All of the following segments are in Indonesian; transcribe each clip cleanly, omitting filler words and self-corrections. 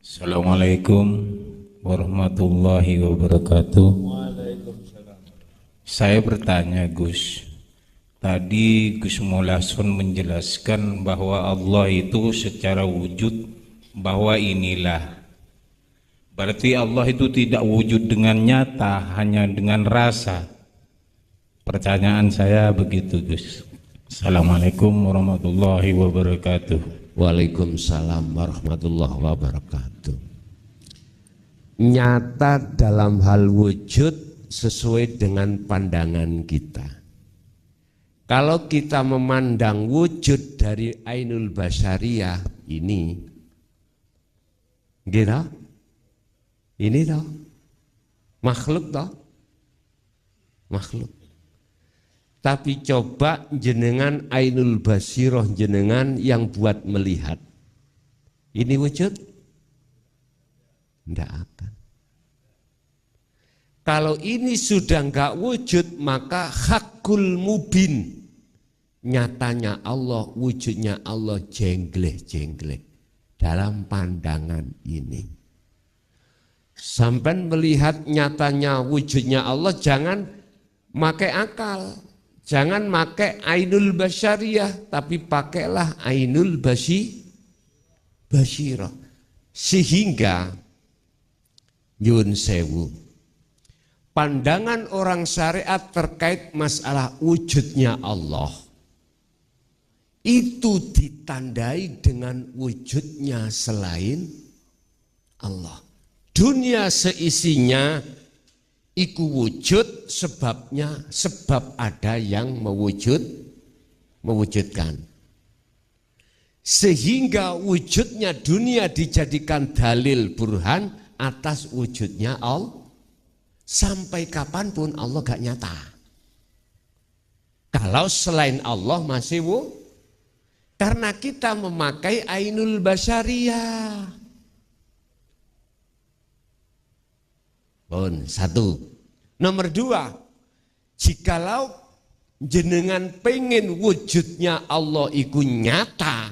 Assalamualaikum warahmatullahi wabarakatuh. Saya bertanya Gus, tadi Gus Molason menjelaskan bahwa Allah itu secara wujud, bahwa inilah. Berarti Allah itu tidak wujud dengan nyata, hanya dengan rasa. Pertanyaan saya begitu Gus. Assalamualaikum warahmatullahi wabarakatuh. Waalaikumsalam warahmatullahi wabarakatuh. Nyata dalam hal wujud sesuai dengan pandangan kita. Kalau kita memandang wujud dari ainul basyariyah ini, gitu? Ini toh makhluk toh, makhluk. Tapi coba jenengan ainul basiroh jenengan yang buat melihat. Ini wujud? Tidak akan. Kalau ini sudah enggak wujud, maka hakul mubin. Nyatanya Allah, wujudnya Allah jengleh-jengleh dalam pandangan ini. Sampai melihat nyatanya wujudnya Allah, jangan pakai akal. Jangan pakai ainul basyariyah, tapi pakailah ainul basyirah. Sehingga nyun sewu, pandangan orang syariat terkait masalah wujudnya Allah itu ditandai dengan wujudnya selain Allah. Dunia seisinya iku wujud, sebab ada yang mewujudkan. Sehingga wujudnya dunia dijadikan dalil burhan atas wujudnya Allah. Sampai kapanpun Allah gak nyata. Kalau selain Allah masih karena kita memakai ainul basyariyah. Satu. Nomor dua, jikalau jenengan pengen wujudnya Allah itu nyata,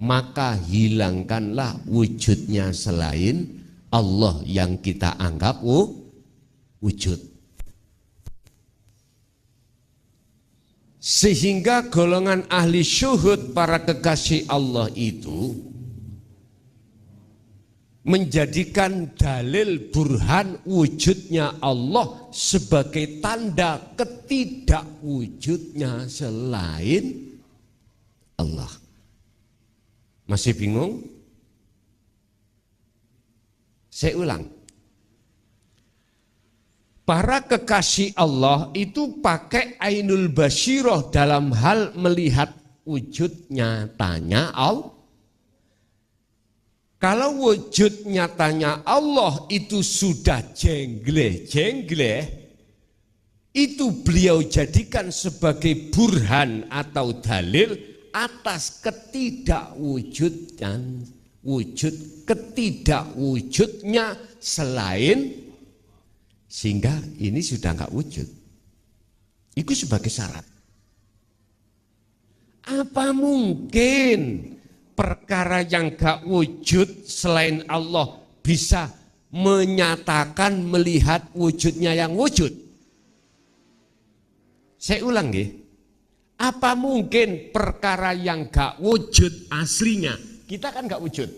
maka hilangkanlah wujudnya selain Allah yang kita anggap wujud. Sehingga golongan ahli syuhud, para kekasih Allah itu menjadikan dalil burhan wujudnya Allah sebagai tanda ketidakwujudnya selain Allah. Masih bingung? Saya ulang. Para kekasih Allah itu pakai ainul basyirah dalam hal melihat wujud nyatanya Allah. Kalau wujud nyatanya Allah itu sudah jengleh-jengleh, itu beliau jadikan sebagai burhan atau dalil atas ketidakwujudnya selain, sehingga ini sudah enggak wujud. Itu sebagai syarat. Apa mungkin perkara yang gak wujud selain Allah bisa menyatakan melihat wujudnya yang wujud? Saya ulang ya. Apa mungkin perkara yang gak wujud aslinya? Kita kan gak wujud.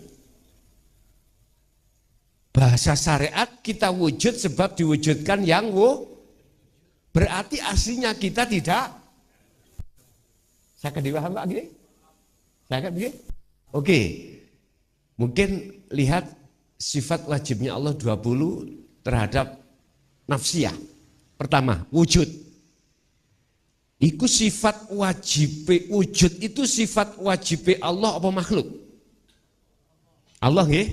Bahasa syariat kita wujud sebab diwujudkan yang berarti aslinya kita tidak. Saya akan dipaham Pak Gini? Saya akan begini? Oke, mungkin lihat sifat wajibnya Allah 20 terhadap nafsiyah. Pertama, wujud. Iku sifat wajib, wujud itu sifat wajib Allah apa makhluk? Allah ya?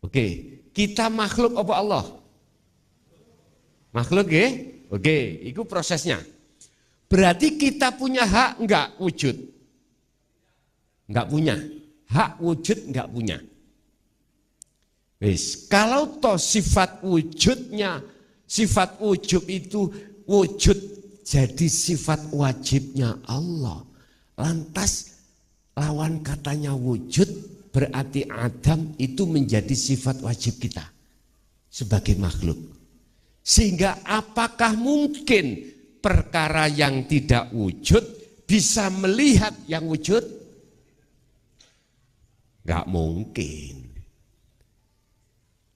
Oke, kita makhluk apa Allah? Makhluk ya? Oke, itu prosesnya. Berarti kita punya hak enggak wujud? Enggak punya. Hak wujud enggak punya. Wis, kalau toh sifat wujudnya, sifat wujud itu wujud jadi sifat wajibnya Allah. Lantas lawan katanya wujud berarti Adam itu menjadi sifat wajib kita sebagai makhluk. Sehingga apakah mungkin perkara yang tidak wujud bisa melihat yang wujud? Gak mungkin.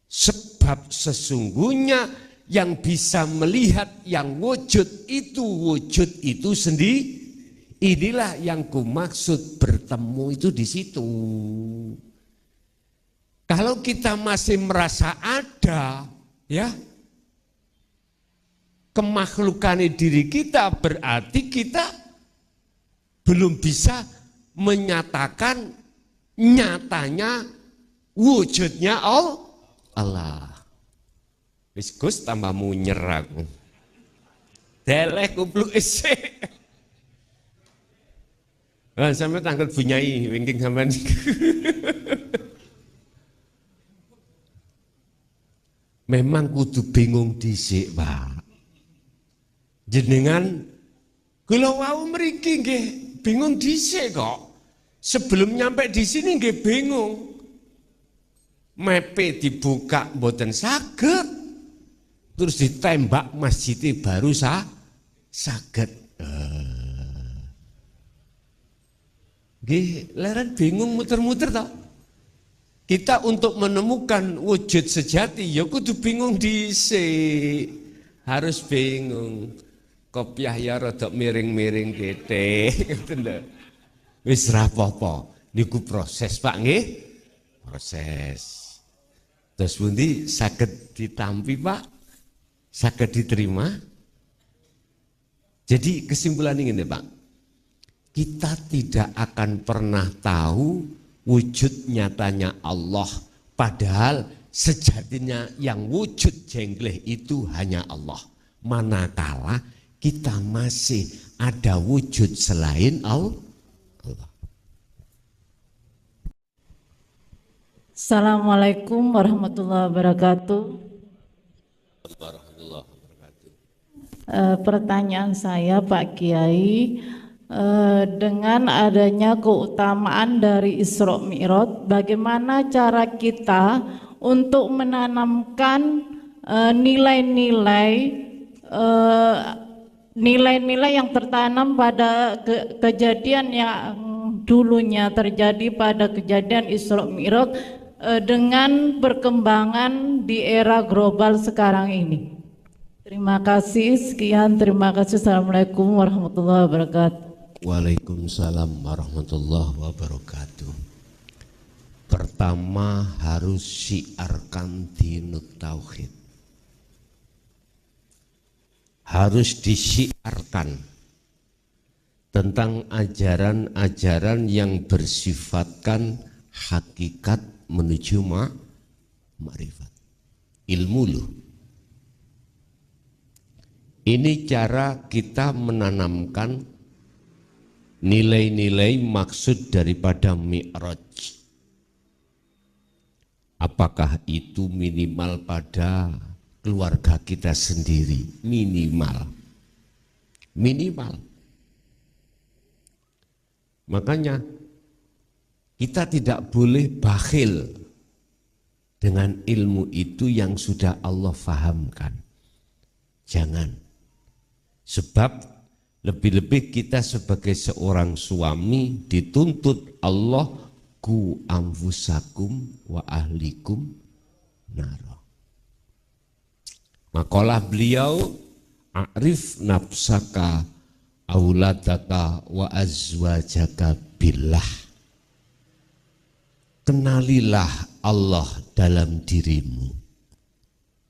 Sebab sesungguhnya yang bisa melihat yang wujud itu sendiri. Inilah yang kumaksud bertemu itu di situ. Kalau kita masih merasa ada, ya, kemakhlukan diri kita, berarti kita belum bisa menyatakan nyatanya wujudnya Allah. Wis Gus tambah munyer aku. Deleh kupluk isik. Sampai tanggal bunyai wingking sampean. Memang kudu bingung dhisik, Pak. Jenengan kula wau mriki nggih bingung dhisik kok. Sebelum nyampe di sini nggih bingung. Mepe dibuka mboten saged. Terus ditembak masjid baru saged. Nggih, leren bingung muter-muter toh. Kita untuk menemukan wujud sejati ya kudu bingung dhisik. Harus bingung. Kopiah ya rada miring-miring gede ngoten lho. Wis ra apa-apa. Niku proses, Pak nggih. Proses. Terus pundi saged ditampi, Pak? Saged diterima? Jadi kesimpulan ini, Pak. Kita tidak akan pernah tahu wujud nyatanya Allah. Padahal sejatinya yang wujud jengleh itu hanya Allah. Manakala kita masih ada wujud selain Allah. Assalamualaikum warahmatullahi wabarakatuh. Pertanyaan saya Pak Kiai, dengan adanya keutamaan dari Isra Mi'raj, bagaimana cara kita untuk menanamkan nilai-nilai yang tertanam pada kejadian yang dulunya terjadi pada kejadian Isra Mi'raj dengan perkembangan di era global sekarang ini. Terima kasih, sekian, terima kasih. Assalamualaikum warahmatullahi wabarakatuh. Waalaikumsalam warahmatullahi wabarakatuh. Pertama harus syiarkan dinut tauhid. Harus disyiarkan tentang ajaran-ajaran yang bersifatkan hakikat menuju ma'rifat. Ilmu loh. Ini cara kita menanamkan nilai-nilai maksud daripada Mi'raj. Apakah itu minimal pada keluarga kita sendiri? Minimal. Makanya kita tidak boleh bakhil dengan ilmu itu yang sudah Allah fahamkan. Jangan. Sebab lebih-lebih kita sebagai seorang suami dituntut Allah ku anfusakum wa ahlikum nara. Makalah beliau a'rif nafsaka auladaka wa azwajaka billah. Kenalilah Allah dalam dirimu.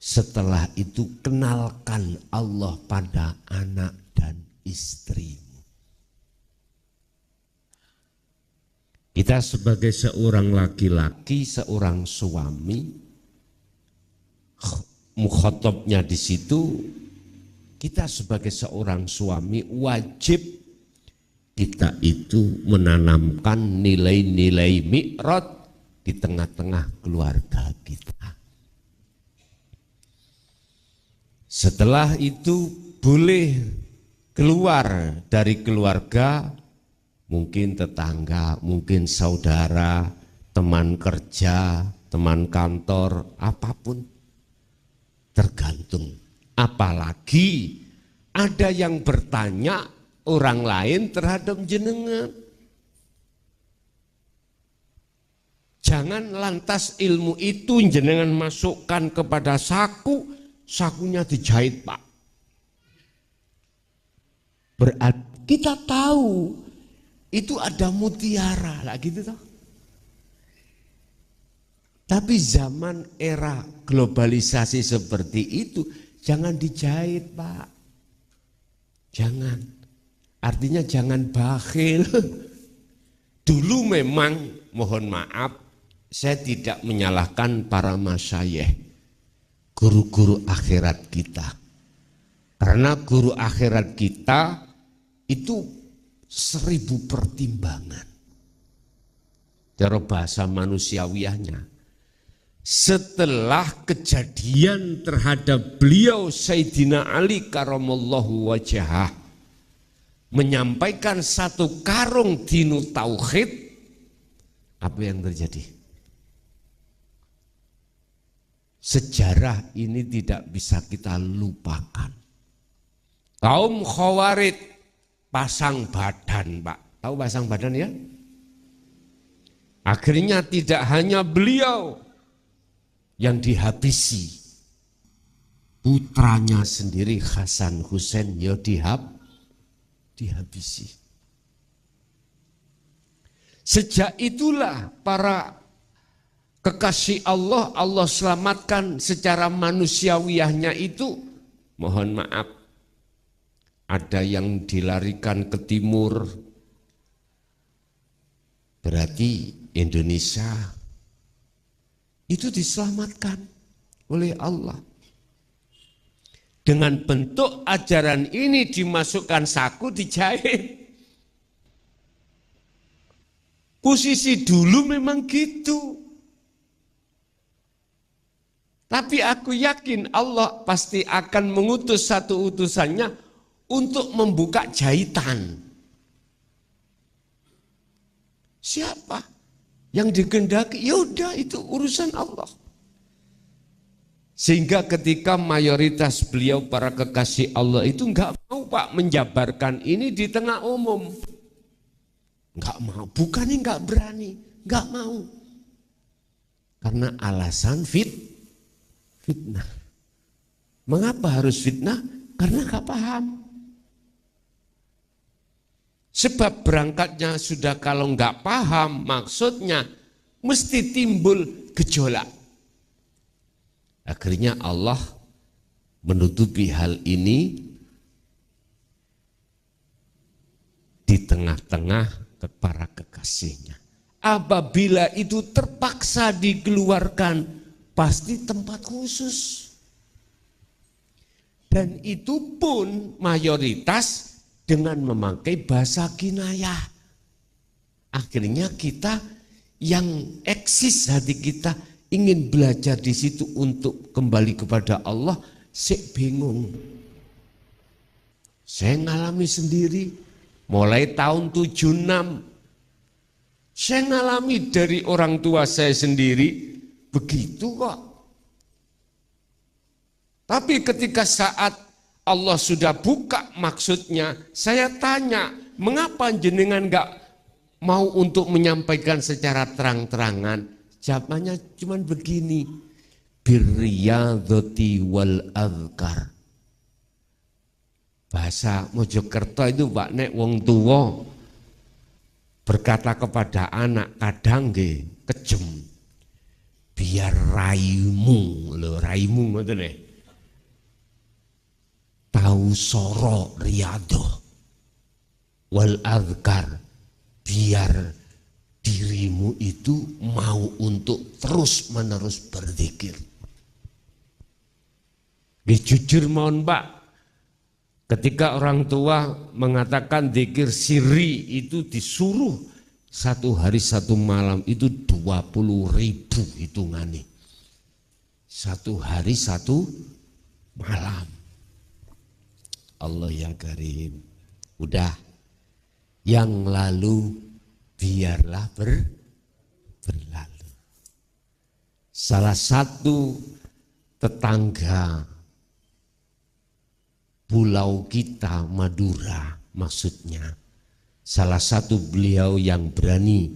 Setelah itu kenalkan Allah pada anak dan istrimu. Kita sebagai seorang laki-laki, seorang suami, mukhatabnya di situ, kita sebagai seorang suami wajib kita itu menanamkan nilai-nilai Mi'raj di tengah-tengah keluarga kita. Setelah itu boleh keluar dari keluarga, mungkin tetangga, mungkin saudara, teman kerja, teman kantor, apapun tergantung. Apalagi ada yang bertanya orang lain terhadap jenengan. Jangan lantas ilmu itu jenengan masukkan kepada saku, sakunya dijahit Pak. Berarti kita tahu itu ada mutiara lah gitu toh. Tapi zaman era globalisasi seperti itu jangan dijahit Pak. Jangan. Artinya jangan bakhil. Dulu memang mohon maaf saya tidak menyalahkan para masyayikh, guru-guru akhirat kita. Karena guru akhirat kita itu 1000 pertimbangan. Cara bahasa manusiawiahnya. Setelah kejadian terhadap beliau Sayyidina Ali karamallahu wajhah menyampaikan satu karung dinu tauhid, apa yang terjadi? Sejarah ini tidak bisa kita lupakan. Kaum Khawarij pasang badan, Pak. Tahu pasang badan ya? Akhirnya tidak hanya beliau yang dihabisi. Putranya sendiri Hasan Hussein ya dihabisi. Sejak itulah para kekasih Allah, Allah selamatkan secara manusiawiahnya itu, mohon maaf, ada yang dilarikan ke timur, berarti Indonesia itu diselamatkan oleh Allah. Dengan bentuk ajaran ini dimasukkan saku, dijahit. Posisi dulu memang gitu. Tapi aku yakin Allah pasti akan mengutus satu utusannya untuk membuka jahitan. Siapa yang dikehendaki? Ya udah, itu urusan Allah. Sehingga ketika mayoritas beliau para kekasih Allah itu enggak mau Pak menjabarkan ini di tengah umum. Enggak mau, bukannya enggak berani, enggak mau. Karena alasan fitnah. Mengapa harus fitnah? Karena gak paham. Sebab berangkatnya sudah kalau gak paham maksudnya mesti timbul gejolak. Akhirnya Allah menutupi hal ini di tengah-tengah para kekasihnya. Apabila itu terpaksa dikeluarkan, pasti tempat khusus. Dan itu pun mayoritas dengan memakai bahasa kinayah. Akhirnya kita yang eksis hati kita ingin belajar di situ untuk kembali kepada Allah, saya bingung. Saya ngalami sendiri mulai tahun 76. Saya ngalami dari orang tua saya sendiri. Begitu kok. Tapi ketika saat Allah sudah buka maksudnya, saya tanya, mengapa jenengan enggak mau untuk menyampaikan secara terang-terangan? Jawabannya cuma begini, birriyadhati wal azkar. Bahasa Mojokerto itu Pak nek wong tua berkata kepada anak kadang nggih kejem. Biar raimu, lho raimu ngoten nggih. Tahu soro riyadhah wal azkar, biar dirimu itu mau untuk terus-menerus berzikir. Jujur mohon Pak, ketika orang tua mengatakan zikir sirri itu disuruh 1 hari 1 malam itu 20.000 hitungannya. 1 hari 1 malam. Allah ya Karim. Udah, yang lalu biarlah berlalu. Salah satu tetangga pulau kita, Madura maksudnya, salah satu beliau yang berani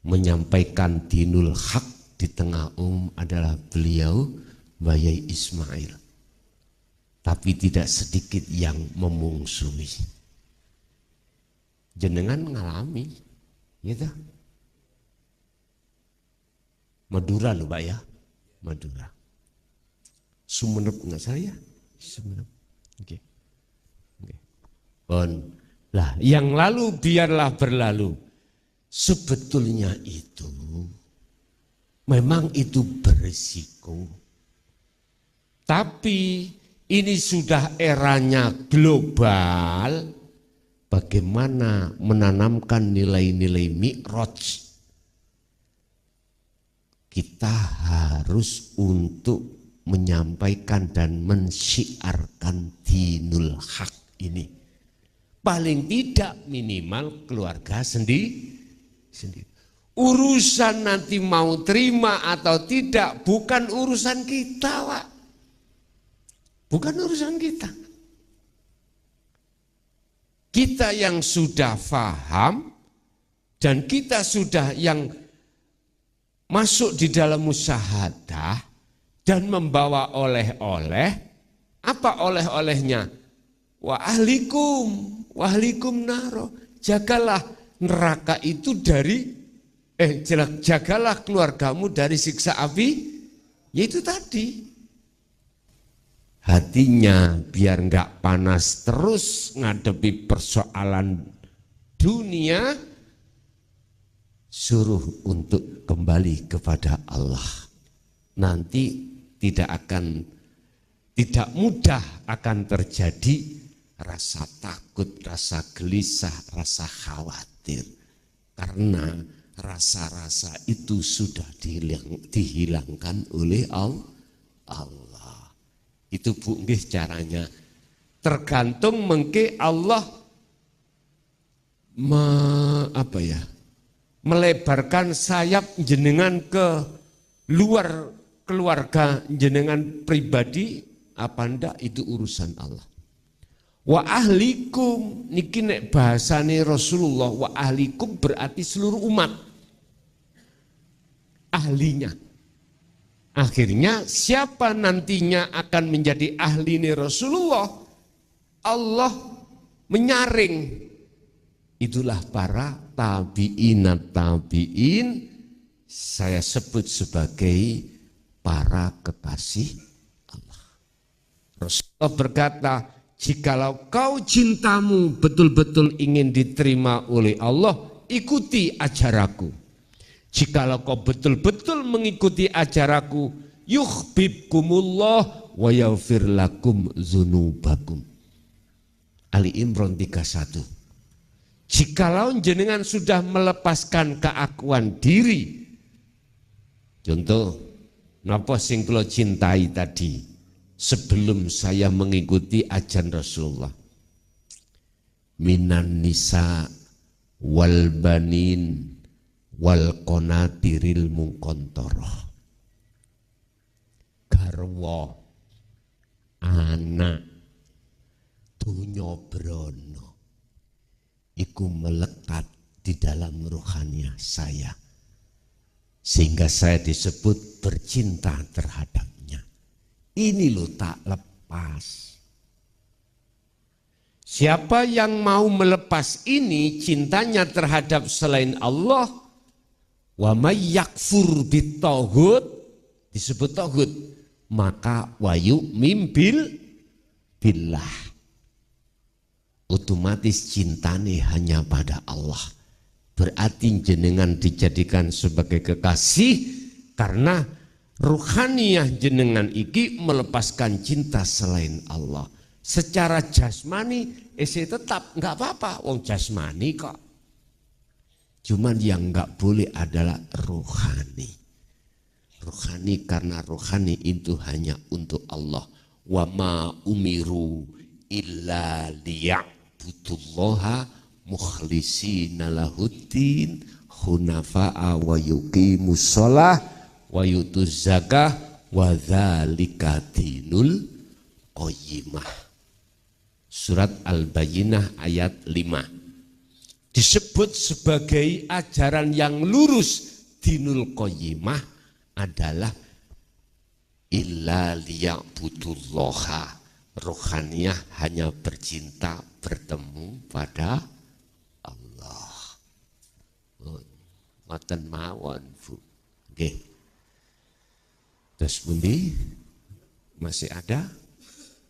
menyampaikan dinul haq di tengah adalah beliau Bayai Ismail. Tapi tidak sedikit yang memungsuhi. Jenengan mengalami, gitu. Madura loh Pak ya, Madura. Sumenep enggak saya? Sumenep. Oke. Bon. Lah, yang lalu biarlah berlalu. Sebetulnya itu memang itu berisiko. Tapi ini sudah eranya global. Bagaimana menanamkan nilai-nilai mi'raj? Kita harus untuk menyampaikan dan mensyiarkan dinul haq ini. Paling tidak minimal keluarga sendiri. Urusan nanti mau terima atau tidak bukan urusan kita, Pak. Bukan urusan kita. Kita yang sudah faham dan kita sudah yang masuk di dalam musyahadah dan membawa oleh-oleh, apa oleh-olehnya? Wa ahlikum naro. Jagalah neraka itu dari jagalah keluargamu dari siksa api. Yaitu tadi. Hatinya biar enggak panas terus ngadepi persoalan dunia, suruh untuk kembali kepada Allah. Nanti tidak mudah akan terjadi rasa takut, rasa gelisah, rasa khawatir. Karena rasa-rasa itu sudah dihilangkan oleh Allah. Itu Bu nggih caranya. Tergantung mengke Allah melebarkan sayap jenengan ke luar keluarga jenengan pribadi apa ndak, itu urusan Allah. Wa ahlikum niki nek bahasane Rasulullah, wa ahlikum berarti seluruh umat. Ahlinya. Akhirnya siapa nantinya akan menjadi ahli ini Rasulullah? Allah menyaring. Itulah para tabi'in, saya sebut sebagai para kekasih Allah. Rasulullah berkata, jikalau kau cintamu betul-betul ingin diterima oleh Allah, ikuti ajaranku. Jikalau kau betul-betul mengikuti ajaranku, yuhibbukumullah wa yaghfir lakum dzunubakum. Ali Imran 31. Jikalau jenengan sudah melepaskan keakuan diri, contoh, napa sing kula cintai tadi sebelum saya mengikuti ajaran Rasulullah, minan nisa wal banin wal qanatiril muqantarah, garwa, anak, dunya brono iku melekat di dalam rohania saya, sehingga saya disebut bercinta terhadapnya. Ini loh tak lepas. Siapa yang mau melepas ini, cintanya terhadap selain Allah, wa may yakfur bitaghut, disebut taghut, maka wa yu'min billah. Otomatis cintane hanya pada Allah. Berarti jenengan dijadikan sebagai kekasih karena ruhaniyah jenengan iki melepaskan cinta selain Allah. Secara jasmani tetap enggak apa-apa, wong jasmani kok. Cuman yang enggak boleh adalah rohani. Rohani karena rohani itu hanya untuk Allah. Wa ma umiru illa liya'budullaha mukhlisina lahuddin hunafa'a wa yuqimus shalah wa yutuz zakah wa dzalika dinul qayyimah. Surat Al-Bayyinah ayat 5. Disebut sebagai ajaran yang lurus dinul qayyimah adalah illa liya'budullaha, rohaniyah hanya bercinta bertemu pada Allah. Ngoten mawon, Bu. Nggih. Terus pundi? Masih ada?